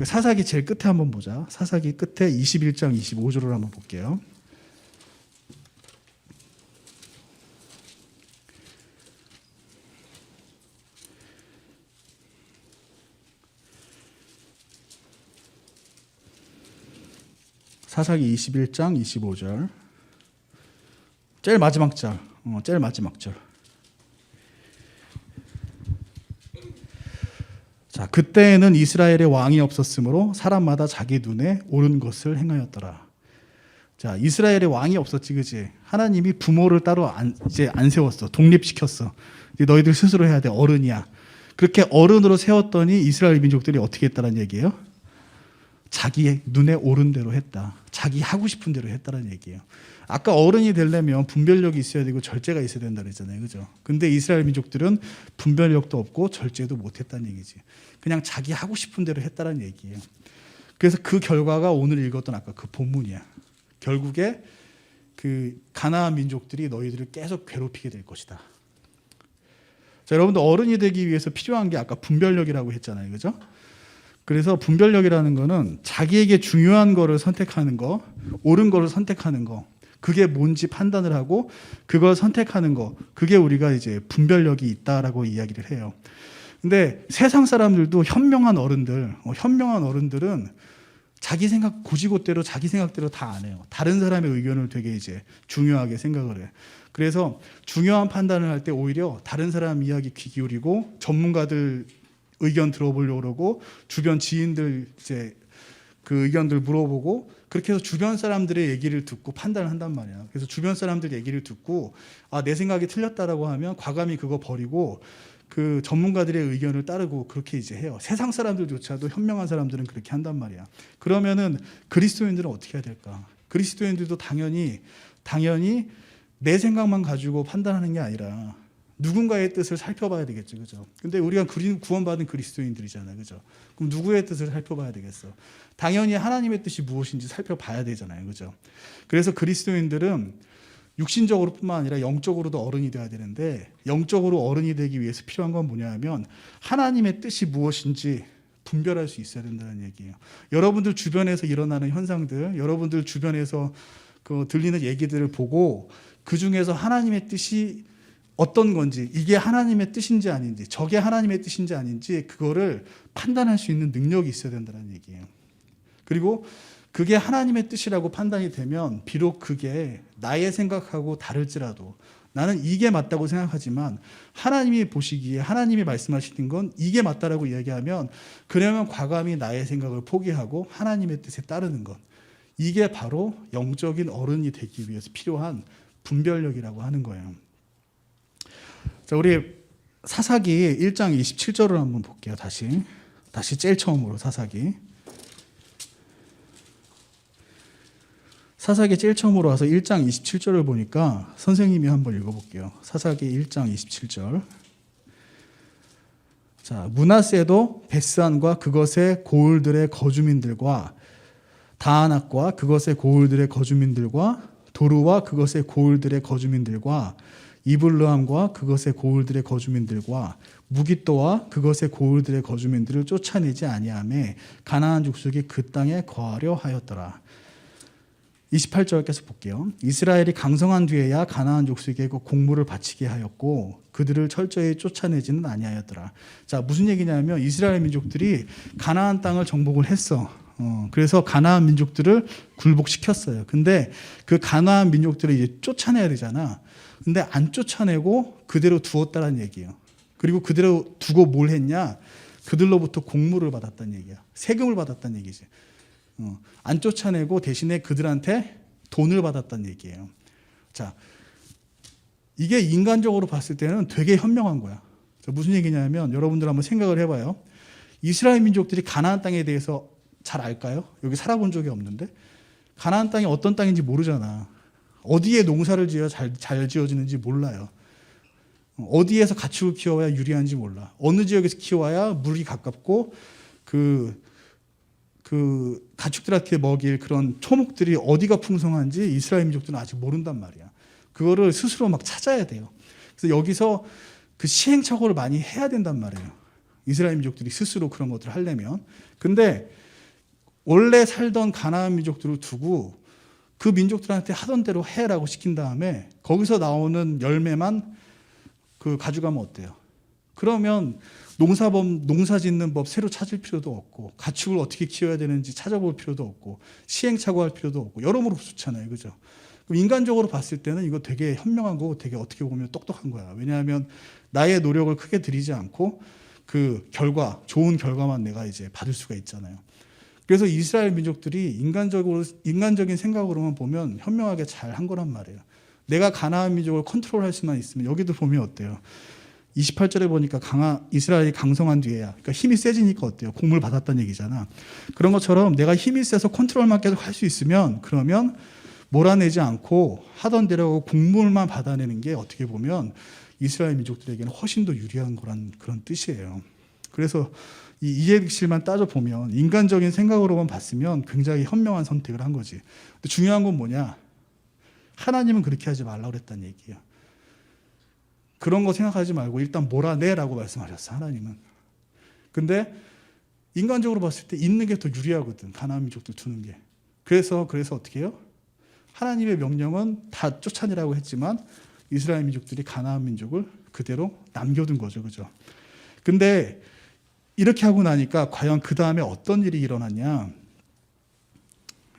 사사기 제일 끝에 한번 보자. 사사기 끝에 21장 25절을 한번 볼게요. 사사기 21장 25절. 제일 마지막 절. 제일 마지막 절. 자, 그때에는 이스라엘의 왕이 없었으므로 사람마다 자기 눈에 옳은 것을 행하였더라. 자, 이스라엘의 왕이 없었지, 그지? 하나님이 부모를 따로 이제 안 세웠어. 독립시켰어. 이제 너희들 스스로 해야 돼. 어른이야. 그렇게 어른으로 세웠더니 이스라엘 민족들이 어떻게 했다는 얘기예요? 자기 눈에 옳은 대로 했다. 자기 하고 싶은 대로 했다는 얘기예요. 아까 어른이 되려면 분별력이 있어야 되고 절제가 있어야 된다 그랬잖아요. 그죠? 근데 이스라엘 민족들은 분별력도 없고 절제도 못 했다는 얘기지. 그냥 자기 하고 싶은 대로 했다는 얘기예요. 그래서 그 결과가 오늘 읽었던 아까 그 본문이야. 결국에 그 가나안 민족들이 너희들을 계속 괴롭히게 될 것이다. 자, 여러분들 어른이 되기 위해서 필요한 게 아까 분별력이라고 했잖아요. 그죠? 그래서 분별력이라는 거는 자기에게 중요한 거를 선택하는 거, 옳은 거를 선택하는 거, 그게 뭔지 판단을 하고 그걸 선택하는 거, 그게 우리가 이제 분별력이 있다라고 이야기를 해요. 근데 세상 사람들도 현명한 어른들은 자기 생각 고지고대로 자기 생각대로 다 안 해요. 다른 사람의 의견을 되게 이제 중요하게 생각을 해. 그래서 중요한 판단을 할 때 오히려 다른 사람 이야기 귀 기울이고 전문가들 의견 들어보려고 그러고 주변 지인들 이제 그 의견들 물어보고 그렇게 해서 주변 사람들의 얘기를 듣고 판단을 한단 말이야. 그래서 주변 사람들 얘기를 듣고 아, 내 생각이 틀렸다라고 하면 과감히 그거 버리고 그 전문가들의 의견을 따르고 그렇게 이제 해요. 세상 사람들조차도 현명한 사람들은 그렇게 한단 말이야. 그러면은 그리스도인들은 어떻게 해야 될까? 그리스도인들도 당연히 내 생각만 가지고 판단하는 게 아니라 누군가의 뜻을 살펴봐야 되겠죠. 그죠? 근데 우리가 구원받은 그리스도인들이잖아요. 그죠? 그럼 누구의 뜻을 살펴봐야 되겠어? 당연히 하나님의 뜻이 무엇인지 살펴봐야 되잖아요. 그죠? 그래서 그리스도인들은 육신적으로뿐만 아니라 영적으로도 어른이 돼야 되는데 영적으로 어른이 되기 위해서 필요한 건 뭐냐 하면 하나님의 뜻이 무엇인지 분별할 수 있어야 된다는 얘기예요. 여러분들 주변에서 일어나는 현상들, 여러분들 주변에서 그 들리는 얘기들을 보고 그 중에서 하나님의 뜻이 어떤 건지, 이게 하나님의 뜻인지 아닌지, 저게 하나님의 뜻인지 아닌지 그거를 판단할 수 있는 능력이 있어야 된다는 얘기예요. 그리고 그게 하나님의 뜻이라고 판단이 되면 비록 그게 나의 생각하고 다를지라도 나는 이게 맞다고 생각하지만 하나님이 보시기에 하나님이 말씀하시는 건 이게 맞다라고 이야기하면 그러면 과감히 나의 생각을 포기하고 하나님의 뜻에 따르는 것, 이게 바로 영적인 어른이 되기 위해서 필요한 분별력이라고 하는 거예요. 자, 우리 사사기 1장 27절을 한번 볼게요. 다시 제일 처음으로 사사기 제일 처음으로 와서 1장 27절을 보니까 선생님이 한번 읽어볼게요. 사사기 1장 27절. 자, 므낫세도 베스안과 그것의 고을들의 거주민들과 다아낙과 그것의 고을들의 거주민들과 도루와 그것의 고을들의 거주민들과 이블르함과 그것의 고을들의 거주민들과 무깃도와 그것의 고을들의 거주민들을 쫓아내지 아니하매 가나안 족속이 그 땅에 거하려 하였더라. 28절 계속 볼게요. 이스라엘이 강성한 뒤에야 가나안 족속에게 그 공물을 바치게 하였고 그들을 철저히 쫓아내지는 아니하였더라. 자, 무슨 얘기냐면 이스라엘 민족들이 가나안 땅을 정복을 했어. 그래서 가나안 민족들을 굴복시켰어요. 근데 그 가나안 민족들을 이제 쫓아내야 되잖아. 근데 안 쫓아내고 그대로 두었다는 얘기예요. 그리고 그대로 두고 뭘 했냐? 그들로부터 공물을 받았다는 얘기야. 세금을 받았다는 얘기지. 안 쫓아내고 대신에 그들한테 돈을 받았다는 얘기예요. 자, 이게 인간적으로 봤을 때는 되게 현명한 거야. 자, 무슨 얘기냐면 여러분들 한번 생각을 해봐요. 이스라엘 민족들이 가나안 땅에 대해서 잘 알까요? 여기 살아본 적이 없는데 가나안 땅이 어떤 땅인지 모르잖아. 어디에 농사를 지어야 잘 지어지는지 몰라요. 어디에서 가축을 키워야 유리한지 몰라. 어느 지역에서 키워야 물이 가깝고 그 가축들한테 먹일 그런 토목들이 어디가 풍성한지 이스라엘 민족들은 아직 모른단 말이야. 그거를 스스로 막 찾아야 돼요. 그래서 여기서 그 시행착오를 많이 해야 된단 말이에요. 이스라엘 민족들이 스스로 그런 것들을 하려면. 근데 원래 살던 가나안 민족들을 두고 그 민족들한테 하던 대로 해라고 시킨 다음에 거기서 나오는 열매만 그 가져가면 어때요? 그러면 농사 짓는 법 새로 찾을 필요도 없고 가축을 어떻게 키워야 되는지 찾아볼 필요도 없고 시행착오할 필요도 없고 여러모로 좋잖아요. 그죠? 그럼 인간적으로 봤을 때는 이거 되게 현명한 거고 되게 어떻게 보면 똑똑한 거야. 왜냐하면 나의 노력을 크게 들이지 않고 그 결과, 좋은 결과만 내가 이제 받을 수가 있잖아요. 그래서 이스라엘 민족들이 인간적인 생각으로만 보면 현명하게 잘 한 거란 말이에요. 내가 가나안 민족을 컨트롤할 수만 있으면, 여기도 보면 어때요? 28절에 보니까 이스라엘이 강성한 뒤에야, 그러니까 힘이 세지니까 어때요? 공물 받았다는 얘기잖아. 그런 것처럼 내가 힘이 세서 컨트롤만 계속 할 수 있으면, 그러면 몰아내지 않고 하던 대로 공물만 받아내는 게 어떻게 보면 이스라엘 민족들에게는 훨씬 더 유리한 거란 그런 뜻이에요. 그래서 이 이해득실만 따져보면 인간적인 생각으로만 봤으면 굉장히 현명한 선택을 한 거지. 근데 중요한 건 뭐냐? 하나님은 그렇게 하지 말라고 그랬다는 얘기예요. 그런 거 생각하지 말고 일단 몰아내라고 말씀하셨어, 하나님은. 근데 인간적으로 봤을 때 있는 게 더 유리하거든, 가나안 민족들 두는 게. 그래서 어떻게 해요? 하나님의 명령은 다 쫓아내라고 했지만 이스라엘 민족들이 가나안 민족을 그대로 남겨둔 거죠, 그죠? 근데 이렇게 하고 나니까 과연 그 다음에 어떤 일이 일어났냐?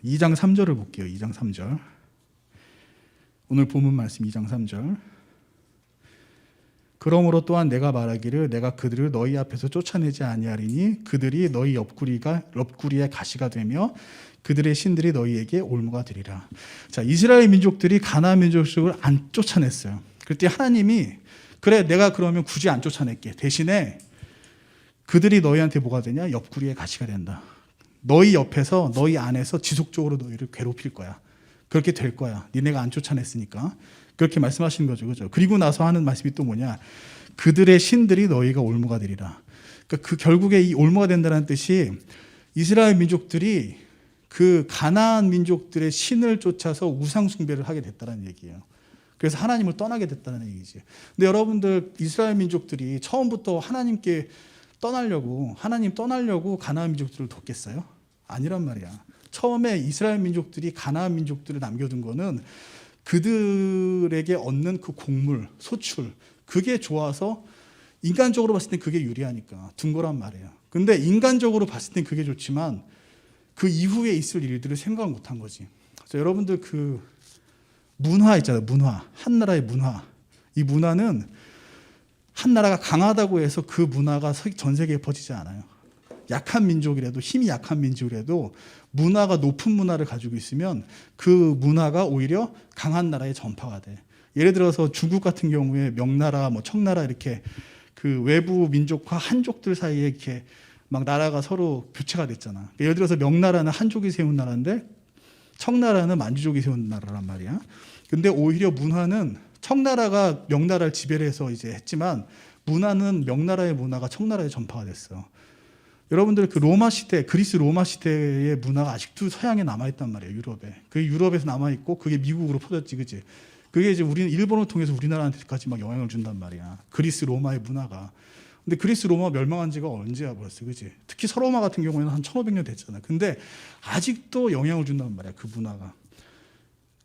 2장 3절을 볼게요. 2장 3절. 오늘 본문 말씀 2장 3절. 그러므로 또한 내가 말하기를 내가 그들을 너희 앞에서 쫓아내지 아니하리니 그들이 너희 옆구리에 가시가 되며 그들의 신들이 너희에게 올무가 되리라. 자, 이스라엘 민족들이 가나안 민족을 안 쫓아냈어요. 그때 하나님이 그래, 내가 그러면 굳이 안 쫓아낼게. 대신에 그들이 너희한테 뭐가 되냐? 옆구리에 가시가 된다. 너희 옆에서, 너희 안에서 지속적으로 너희를 괴롭힐 거야. 그렇게 될 거야. 니네가 안 쫓아냈으니까. 그렇게 말씀하시는 거죠, 그죠? 그리고 나서 하는 말씀이 또 뭐냐? 그들의 신들이 너희가 올무가 되리라. 그러니까 그 결국에 이 올무가 된다는 뜻이 이스라엘 민족들이 그 가나안 민족들의 신을 쫓아서 우상 숭배를 하게 됐다는 얘기예요. 그래서 하나님을 떠나게 됐다는 얘기지. 근데 여러분들 이스라엘 민족들이 처음부터 하나님 떠나려고 가나안 민족들을 돕겠어요? 아니란 말이야. 처음에 이스라엘 민족들이 가나안 민족들을 남겨둔 거는 그들에게 얻는 그 곡물, 소출, 그게 좋아서 인간적으로 봤을 땐 그게 유리하니까 둔 거란 말이에요. 근데 인간적으로 봤을 땐 그게 좋지만 그 이후에 있을 일들을 생각을 못한 거지. 그래서 여러분들 그 문화 있잖아요. 문화. 한 나라의 문화. 이 문화는 한 나라가 강하다고 해서 그 문화가 전 세계에 퍼지지 않아요. 약한 민족이라도, 힘이 약한 민족이라도 문화가 높은 문화를 가지고 있으면 그 문화가 오히려 강한 나라에 전파가 돼. 예를 들어서 중국 같은 경우에 명나라, 청나라 이렇게 그 외부 민족과 한족들 사이에 이렇게 막 나라가 서로 교체가 됐잖아. 예를 들어서 명나라는 한족이 세운 나라인데 청나라는 만주족이 세운 나라란 말이야. 근데 오히려 문화는 청나라가 명나라를 지배를 해서 이제 했지만 문화는 명나라의 문화가 청나라에 전파가 됐어. 여러분들 그 로마 시대, 그리스 로마 시대의 문화가 아직도 서양에 남아있단 말이에요, 유럽에. 그게 유럽에서 남아있고 그게 미국으로 퍼졌지, 그치? 그게 이제 우리는 일본을 통해서 우리나라한테까지 막 영향을 준단 말이야. 그리스 로마의 문화가. 근데 그리스 로마 멸망한 지가 언제야 벌써, 그치? 특히 서로마 같은 경우에는 한 1500년 됐잖아. 근데 아직도 영향을 준단 말이야, 그 문화가.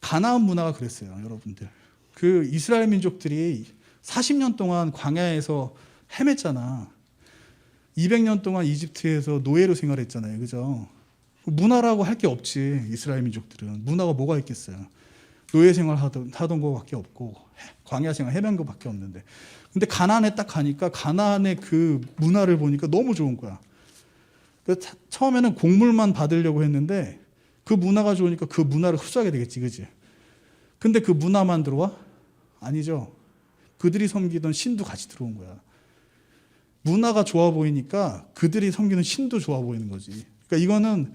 가나안 문화가 그랬어요, 여러분들. 그 이스라엘 민족들이 40년 동안 광야에서 헤맸잖아. 200년 동안 이집트에서 노예로 생활했잖아요, 그죠? 문화라고 할 게 없지. 이스라엘 민족들은 문화가 뭐가 있겠어요? 노예 생활 하던 거밖에 없고 광야 생활 헤맨 거밖에 없는데. 근데 가나안에 딱 가니까 가나안의 그 문화를 보니까 너무 좋은 거야. 그래서 처음에는 곡물만 받으려고 했는데 그 문화가 좋으니까 그 문화를 흡수하게 되겠지, 그지? 근데 그 문화만 들어와? 아니죠. 그들이 섬기던 신도 같이 들어온 거야. 문화가 좋아 보이니까 그들이 섬기는 신도 좋아 보이는 거지. 그러니까 이거는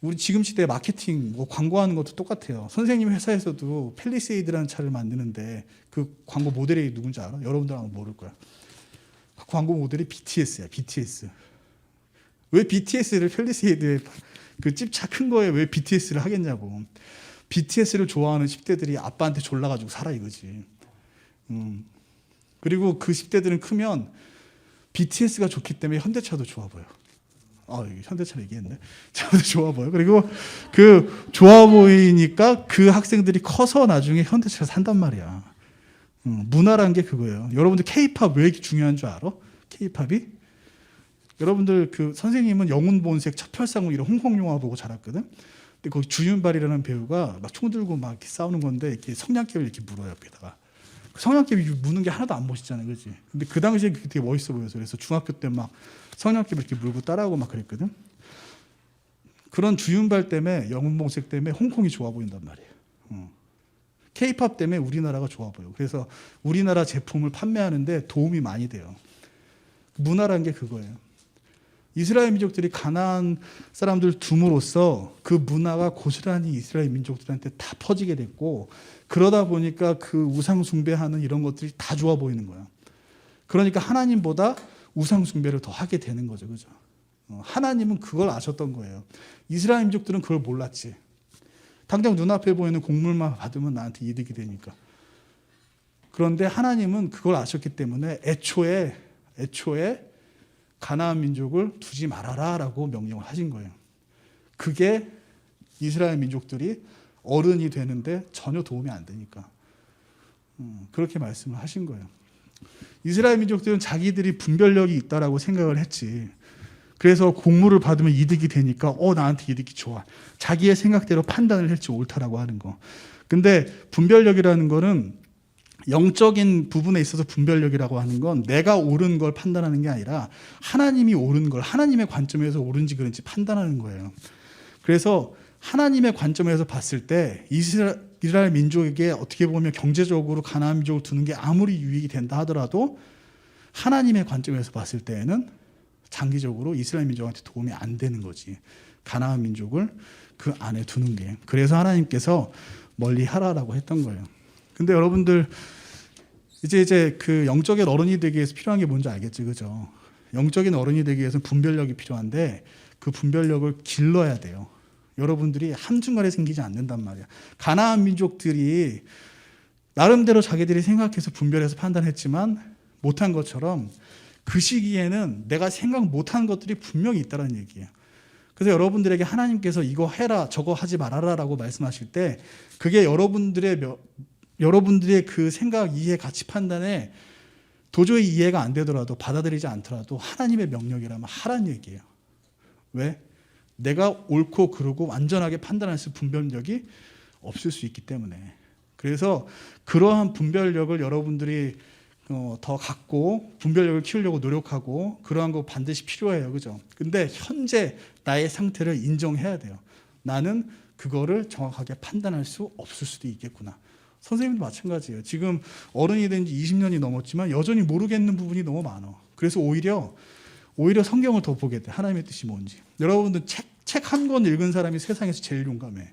우리 지금 시대 마케팅, 광고하는 것도 똑같아요. 선생님 회사에서도 펠리세이드라는 차를 만드는데 그 광고 모델이 누군지 알아? 여러분들 아마 모를 거야. 그 광고 모델이 BTS야, BTS. 왜 BTS를 펠리세이드에 그 찝차 큰 거에 왜 BTS를 하겠냐고. BTS를 좋아하는 10대들이 아빠한테 졸라가지고 살아 이거지. 그리고 그 10대들은 크면 BTS가 좋기 때문에 현대차도 좋아 보여. 현대차 얘기했네. 차도 좋아 보여. 그리고 그 좋아 보이니까 그 학생들이 커서 나중에 현대차를 산단 말이야. 문화라는 게 그거예요. 여러분들 K-팝 왜 이렇게 중요한 줄 알아? K-팝이? 여러분들 그 선생님은 영웅본색, 첩혈상무 이런 홍콩 영화 보고 자랐거든. 근데 거기 주윤발이라는 배우가 막 총 들고 막 이렇게 싸우는 건데 이렇게 성냥개를 이렇게 물어요, 옆에다가. 성냥개비 무는 게 하나도 안 멋있잖아요, 그렇지? 근데 그 당시에 그게 되게 멋있어 보여서 그래서 중학교 때 막 성냥개비 이렇게 물고 따라하고 막 그랬거든. 그런 주윤발 때문에 영웅봉색 때문에 홍콩이 좋아 보인단 말이에요. K-팝 때문에 우리나라가 좋아 보여. 그래서 우리나라 제품을 판매하는데 도움이 많이 돼요. 문화라는 게 그거예요. 이스라엘 민족들이 가나안 사람들 둠으로써 그 문화가 고스란히 이스라엘 민족들한테 다 퍼지게 됐고, 그러다 보니까 그 우상 숭배하는 이런 것들이 다 좋아 보이는 거야. 그러니까 하나님보다 우상 숭배를 더 하게 되는 거죠, 그죠? 하나님은 그걸 아셨던 거예요. 이스라엘 민족들은 그걸 몰랐지. 당장 눈앞에 보이는 곡물만 받으면 나한테 이득이 되니까. 그런데 하나님은 그걸 아셨기 때문에 애초에 가나안 민족을 두지 말아라라고 명령을 하신 거예요. 그게 이스라엘 민족들이 어른이 되는데 전혀 도움이 안 되니까 그렇게 말씀을 하신 거예요. 이스라엘 민족들은 자기들이 분별력이 있다라고 생각을 했지. 그래서 곡물을 받으면 이득이 되니까 나한테 이득이 좋아. 자기의 생각대로 판단을 했지, 옳다라고 하는 거. 근데 분별력이라는 거는 영적인 부분에 있어서 분별력이라고 하는 건 내가 옳은 걸 판단하는 게 아니라 하나님이 옳은 걸 하나님의 관점에서 옳은지 그른지 판단하는 거예요. 그래서 하나님의 관점에서 봤을 때 이스라엘 민족에게 어떻게 보면 경제적으로 가나안 민족을 두는 게 아무리 유익이 된다 하더라도 하나님의 관점에서 봤을 때에는 장기적으로 이스라엘 민족한테 도움이 안 되는 거지. 가나안 민족을 그 안에 두는 게. 그래서 하나님께서 멀리 하라라고 했던 거예요. 근데 여러분들 이제 그 영적인 어른이 되기 위해서 필요한 게 뭔지 알겠지, 그죠? 영적인 어른이 되기 위해서는 분별력이 필요한데 그 분별력을 길러야 돼요. 여러분들이 한순간에 생기지 않는단 말이야. 가나안 민족들이 나름대로 자기들이 생각해서 분별해서 판단했지만 못한 것처럼 그 시기에는 내가 생각 못한 것들이 분명히 있다는 얘기예요. 그래서 여러분들에게 하나님께서 이거 해라 저거 하지 말아라라고 말씀하실 때 그게 여러분들의 그 생각, 이해, 가치 판단에 도저히 이해가 안 되더라도 받아들이지 않더라도 하나님의 명령이라면 하라는 얘기예요. 왜? 내가 옳고 그르고 완전하게 판단할 수 분별력이 없을 수 있기 때문에. 그래서 그러한 분별력을 여러분들이 더 갖고 분별력을 키우려고 노력하고 그러한 거 반드시 필요해요. 그죠? 근데 현재 나의 상태를 인정해야 돼요. 나는 그거를 정확하게 판단할 수 없을 수도 있겠구나. 선생님도 마찬가지예요. 지금 어른이 된 지 20년이 넘었지만 여전히 모르겠는 부분이 너무 많아. 그래서 오히려 성경을 더 보게 돼. 하나님의 뜻이 뭔지. 여러분들 책 한 권 읽은 사람이 세상에서 제일 용감해.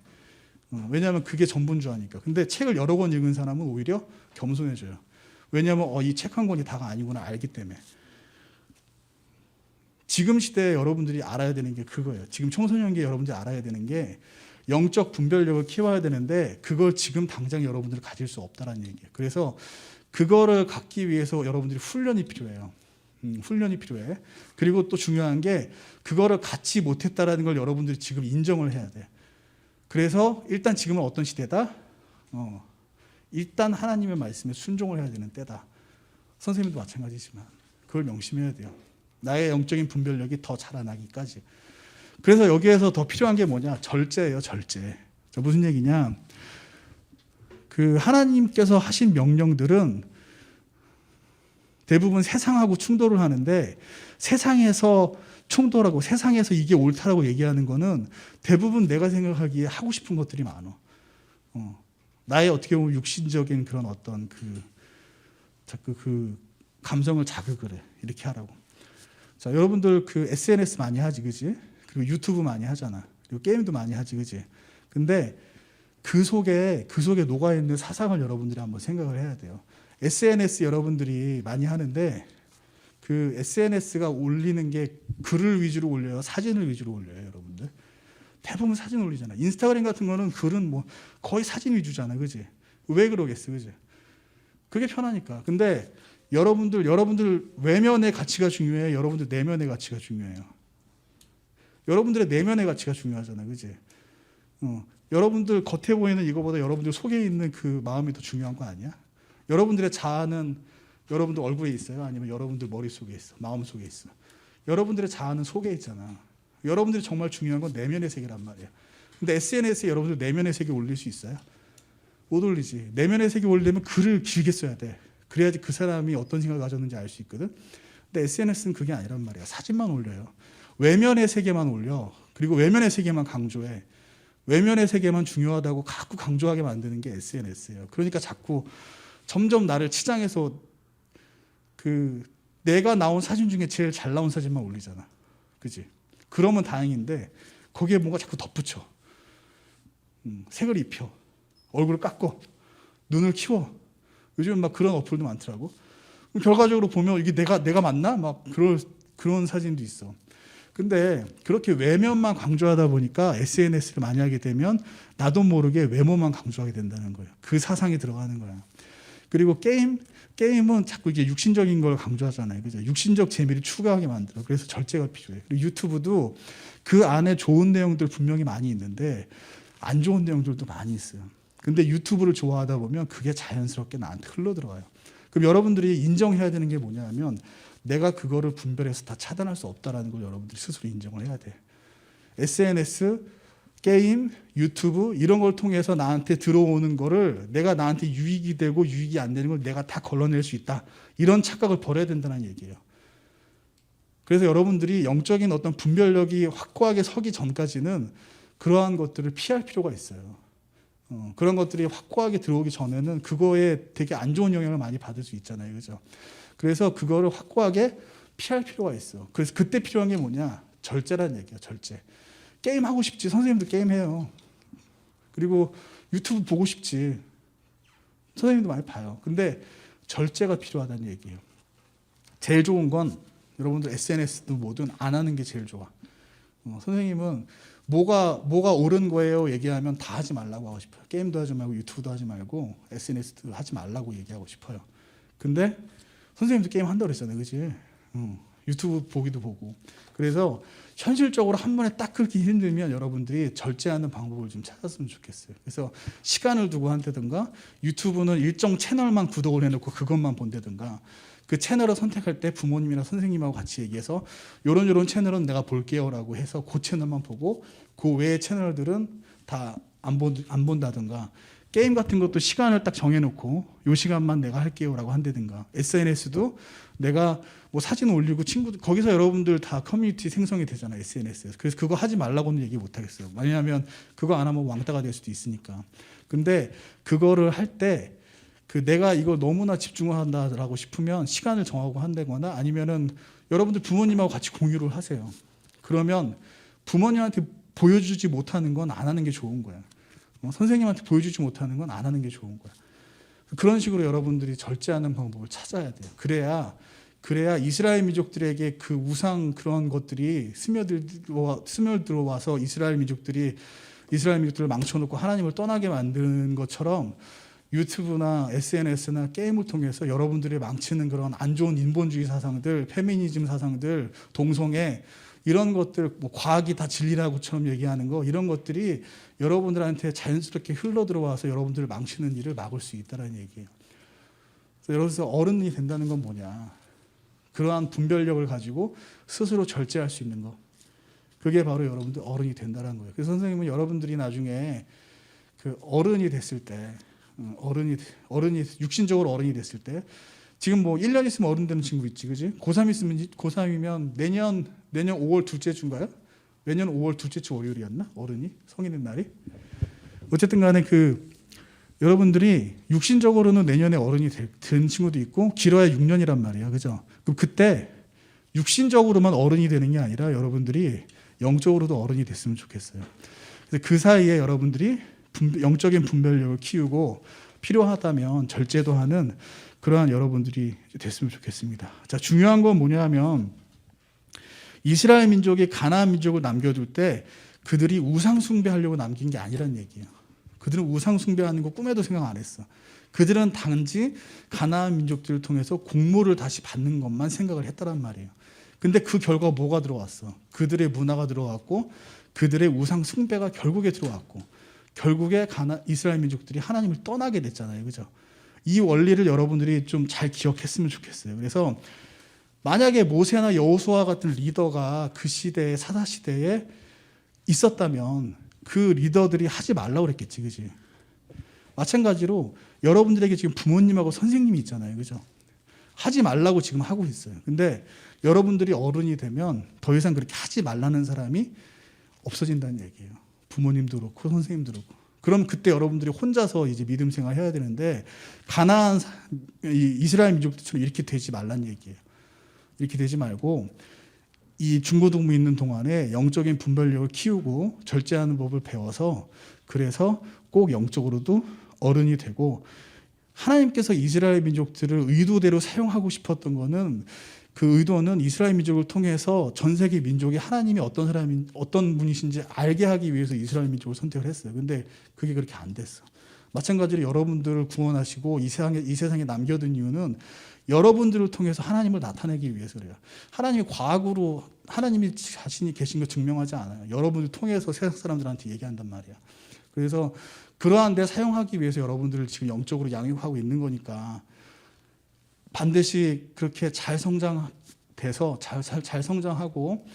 왜냐하면 그게 전분주하니까. 근데 책을 여러 권 읽은 사람은 오히려 겸손해져요. 왜냐하면 이 책 한 권이 다가 아니구나 알기 때문에. 지금 시대에 여러분들이 알아야 되는 게 그거예요. 지금 청소년기에 여러분들이 알아야 되는 게 영적 분별력을 키워야 되는데 그걸 지금 당장 여러분들이 가질 수 없다는 얘기예요. 그래서 그거를 갖기 위해서 여러분들이 훈련이 필요해요. 훈련이 필요해. 그리고 또 중요한 게 그거를 갖지 못했다라는 걸 여러분들이 지금 인정을 해야 돼. 그래서 일단 지금은 어떤 시대다? 일단 하나님의 말씀에 순종을 해야 되는 때다. 선생님도 마찬가지지만 그걸 명심해야 돼요. 나의 영적인 분별력이 더 자라나기까지. 그래서 여기에서 더 필요한 게 뭐냐? 절제예요, 절제. 무슨 얘기냐? 그 하나님께서 하신 명령들은 대부분 세상하고 충돌을 하는데 세상에서 충돌하고 세상에서 이게 옳다라고 얘기하는 거는 대부분 내가 생각하기에 하고 싶은 것들이 많아. 나의 어떻게 보면 육신적인 그런 어떤 자꾸 그 감성을 자극을 해. 이렇게 하라고. 자, 여러분들 그 SNS 많이 하지, 그지? 그리고 유튜브 많이 하잖아. 그리고 게임도 많이 하지, 그지? 근데 그 속에 녹아있는 사상을 여러분들이 한번 생각을 해야 돼요. SNS 여러분들이 많이 하는데 그 SNS가 올리는 게 글을 위주로 올려요? 사진을 위주로 올려요, 여러분들? 대부분 사진 올리잖아. 인스타그램 같은 거는 글은 뭐 거의 사진 위주잖아, 그지? 왜 그러겠어, 그지? 그게 편하니까. 근데 여러분들 외면의 가치가 중요해요? 여러분들 내면의 가치가 중요해요? 여러분들의 내면의 가치가 중요하잖아, 그지? 여러분들 겉에 보이는 이거보다 여러분들 속에 있는 그 마음이 더 중요한 거 아니야? 여러분들의 자아는 여러분들 얼굴에 있어요? 아니면 여러분들 머릿속에 있어? 마음속에 있어? 여러분들의 자아는 속에 있잖아. 여러분들이 정말 중요한 건 내면의 세계란 말이야. 근데 SNS에 여러분들 내면의 세계 올릴 수 있어요? 못 올리지. 내면의 세계 올리려면 글을 길게 써야 돼. 그래야지 그 사람이 어떤 생각을 가졌는지 알 수 있거든. 근데 SNS는 그게 아니란 말이야. 사진만 올려요. 외면의 세계만 올려. 그리고 외면의 세계만 강조해. 외면의 세계만 중요하다고 자꾸 강조하게 만드는 게 SNS예요. 그러니까 자꾸 점점 나를 치장해서 내가 나온 사진 중에 제일 잘 나온 사진만 올리잖아. 그지? 그러면 다행인데 거기에 뭔가 자꾸 덧붙여. 색을 입혀. 얼굴을 깎고 눈을 키워. 요즘 막 그런 어플도 많더라고. 결과적으로 보면 이게 내가 맞나? 막 그런 사진도 있어. 근데 그렇게 외면만 강조하다 보니까 SNS를 많이 하게 되면 나도 모르게 외모만 강조하게 된다는 거예요. 그 사상이 들어가는 거야. 그리고 게임은 자꾸 이게 육신적인 걸 강조하잖아요. 그죠? 육신적 재미를 추구하게 만들어. 그래서 절제가 필요해. 그리고 유튜브도 그 안에 좋은 내용들 분명히 많이 있는데 안 좋은 내용들도 많이 있어요. 근데 유튜브를 좋아하다 보면 그게 자연스럽게 나한테 흘러들어가요. 그럼 여러분들이 인정해야 되는 게 뭐냐면 내가 그거를 분별해서 다 차단할 수 없다는 걸 여러분들이 스스로 인정을 해야 돼. SNS, 게임, 유튜브 이런 걸 통해서 나한테 들어오는 거를 내가 나한테 유익이 되고 유익이 안 되는 걸 내가 다 걸러낼 수 있다. 이런 착각을 버려야 된다는 얘기예요. 그래서 여러분들이 영적인 어떤 분별력이 확고하게 서기 전까지는 그러한 것들을 피할 필요가 있어요. 그런 것들이 확고하게 들어오기 전에는 그거에 되게 안 좋은 영향을 많이 받을 수 있잖아요. 그죠? 그래서 그거를 확고하게 피할 필요가 있어. 그래서 그때 필요한 게 뭐냐? 절제라는 얘기야, 절제. 게임 하고 싶지. 선생님도 게임 해요. 그리고 유튜브 보고 싶지. 선생님도 많이 봐요. 근데 절제가 필요하다는 얘기예요. 제일 좋은 건 여러분들 SNS도 뭐든 안 하는 게 제일 좋아. 선생님은 뭐가 옳은 거예요 얘기하면 다 하지 말라고 하고 싶어요. 게임도 하지 말고 유튜브도 하지 말고 SNS도 하지 말라고 얘기하고 싶어요. 근데 선생님도 게임 한다고 그랬잖아요. 그치? 유튜브 보기도 보고. 그래서 현실적으로 한 번에 딱 그렇게 힘들면 여러분들이 절제하는 방법을 좀 찾았으면 좋겠어요. 그래서 시간을 두고 한다든가 유튜브는 일정 채널만 구독을 해놓고 그것만 본다든가 그 채널을 선택할 때 부모님이나 선생님하고 같이 얘기해서 요런 채널은 내가 볼게요라고 해서 그 채널만 보고 그 외의 채널들은 다 안 본다든가 게임 같은 것도 시간을 딱 정해놓고 요 시간만 내가 할게요라고 한다든가 SNS도 내가 뭐 사진 올리고 친구들 거기서 여러분들 다 커뮤니티 생성이 되잖아요. SNS에서. 그래서 그거 하지 말라고는 얘기 못 하겠어요. 왜냐하면 그거 안 하면 왕따가 될 수도 있으니까. 근데 그거를 할 때 내가 이거 너무나 집중을 한다라고 싶으면 시간을 정하고 한다거나 아니면은 여러분들 부모님하고 같이 공유를 하세요. 그러면 부모님한테 보여주지 못하는 건 안 하는 게 좋은 거야. 선생님한테 보여주지 못하는 건 안 하는 게 좋은 거야. 그런 식으로 여러분들이 절제하는 방법을 찾아야 돼요. 그래야 이스라엘 민족들에게 그 우상 그런 것들이 스며들어와서 이스라엘 민족들을 망쳐놓고 하나님을 떠나게 만드는 것처럼 유튜브나 SNS나 게임을 통해서 여러분들이 망치는 그런 안 좋은 인본주의 사상들, 페미니즘 사상들, 동성애 이런 것들, 뭐 과학이 다 진리라고처럼 얘기하는 거 이런 것들이 여러분들한테 자연스럽게 흘러 들어와서 여러분들을 망치는 일을 막을 수 있다는 얘기예요. 그래서 여기서 어른이 된다는 건 뭐냐? 그러한 분별력을 가지고 스스로 절제할 수 있는 거. 그게 바로 여러분들 어른이 된다는 거예요. 그래서 선생님은 여러분들이 나중에 그 어른이 됐을 때, 어른이 육신적으로 어른이 됐을 때, 지금 뭐 1년 있으면 어른 되는 친구 있지, 그지? 고3이면 내년 5월 둘째 주인가요? 내년 5월 둘째 주 월요일이었나? 어른이 성인의 날이. 어쨌든 간에 여러분들이 육신적으로는 내년에 어른이 된 친구도 있고 길어야 6년이란 말이에요, 그죠? 그럼 그때 육신적으로만 어른이 되는 게 아니라 여러분들이 영적으로도 어른이 됐으면 좋겠어요. 그래서 그 사이에 여러분들이 영적인 분별력을 키우고 필요하다면 절제도 하는 그러한 여러분들이 됐으면 좋겠습니다. 자, 중요한 건 뭐냐면 이스라엘 민족이 가나안 민족을 남겨둘 때 그들이 우상 숭배하려고 남긴 게 아니란 얘기예요. 그들은 우상 숭배하는 거 꿈에도 생각 안 했어. 그들은 단지 가나안 민족들을 통해서 공물을 다시 받는 것만 생각을 했다란 말이에요. 근데 그 결과 뭐가 들어왔어? 그들의 문화가 들어왔고 그들의 우상 숭배가 결국에 들어왔고 결국에 이스라엘 민족들이 하나님을 떠나게 됐잖아요. 그죠? 이 원리를 여러분들이 좀 잘 기억했으면 좋겠어요. 그래서 만약에 모세나 여호수아 같은 리더가 그 시대에 사사 시대에 있었다면 그 리더들이 하지 말라고 그랬겠지. 그지? 마찬가지로 여러분들에게 지금 부모님하고 선생님이 있잖아요. 그죠? 하지 말라고 지금 하고 있어요. 근데 여러분들이 어른이 되면 더 이상 그렇게 하지 말라는 사람이 없어진다는 얘기예요. 부모님도 그렇고 선생님도 그렇고. 그럼 그때 여러분들이 혼자서 이제 믿음 생활 해야 되는데 가나안 이스라엘 민족들처럼 이렇게 되지 말란 얘기예요. 이렇게 되지 말고 이 중고등부 있는 동안에 영적인 분별력을 키우고 절제하는 법을 배워서 그래서 꼭 영적으로도 어른이 되고 하나님께서 이스라엘 민족들을 의도대로 사용하고 싶었던 거는 그 의도는 이스라엘 민족을 통해서 전 세계 민족이 하나님이 어떤 분이신지 알게 하기 위해서 이스라엘 민족을 선택을 했어요. 근데 그게 그렇게 안 됐어. 마찬가지로 여러분들을 구원하시고 이 세상에 남겨둔 이유는 여러분들을 통해서 하나님을 나타내기 위해서 그래요. 하나님이 과학으로 하나님이 자신이 계신 걸 증명하지 않아요. 여러분을 통해서 세상 사람들한테 얘기한단 말이야. 그래서 그러한 데 사용하기 위해서 여러분들을 지금 영적으로 양육하고 있는 거니까 반드시 그렇게 잘 성장돼서 잘 성장하고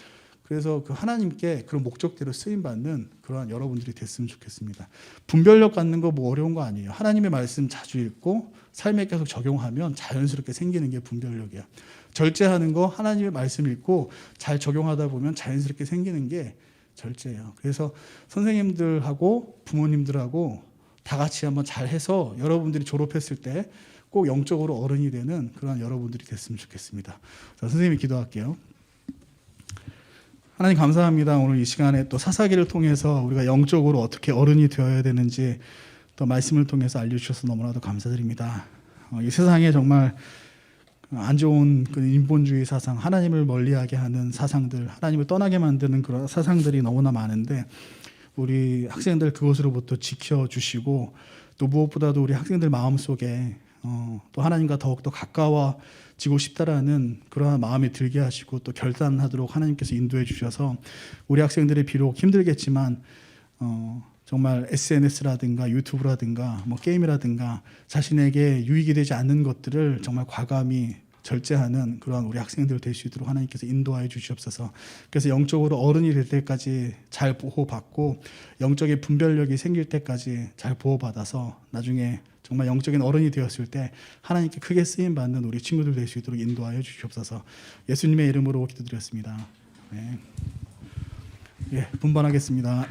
그래서 그 하나님께 그런 목적대로 쓰임받는 그러한 여러분들이 됐으면 좋겠습니다. 분별력 갖는 거 뭐 어려운 거 아니에요. 하나님의 말씀 자주 읽고 삶에 계속 적용하면 자연스럽게 생기는 게 분별력이야. 절제하는 거 하나님의 말씀 읽고 잘 적용하다 보면 자연스럽게 생기는 게 절제예요. 그래서 선생님들하고 부모님들하고 다 같이 한번 잘해서 여러분들이 졸업했을 때 꼭 영적으로 어른이 되는 그런 여러분들이 됐으면 좋겠습니다. 자, 선생님이 기도할게요. 하나님 감사합니다. 오늘 이 시간에 또 사사기를 통해서 우리가 영적으로 어떻게 어른이 되어야 되는지 또 말씀을 통해서 알려주셔서 너무나도 감사드립니다. 이 세상에 정말 안 좋은 그 인본주의 사상, 하나님을 멀리하게 하는 사상들, 하나님을 떠나게 만드는 그런 사상들이 너무나 많은데 우리 학생들 그것으로부터 지켜주시고 또 무엇보다도 우리 학생들 마음속에 또 하나님과 더욱더 가까워지고 싶다라는 그러한 마음이 들게 하시고 또 결단하도록 하나님께서 인도해 주셔서 우리 학생들이 비록 힘들겠지만 정말 SNS라든가 유튜브라든가 뭐 게임이라든가 자신에게 유익이 되지 않는 것들을 정말 과감히 절제하는 그러한 우리 학생들 될 수 있도록 하나님께서 인도하여 주시옵소서. 그래서 영적으로 어른이 될 때까지 잘 보호받고 영적인 분별력이 생길 때까지 잘 보호받아서 나중에 정말 영적인 어른이 되었을 때 하나님께 크게 쓰임받는 우리 친구들 될 수 있도록 인도하여 주시옵소서. 예수님의 이름으로 기도드렸습니다. 네. 예, 분반하겠습니다.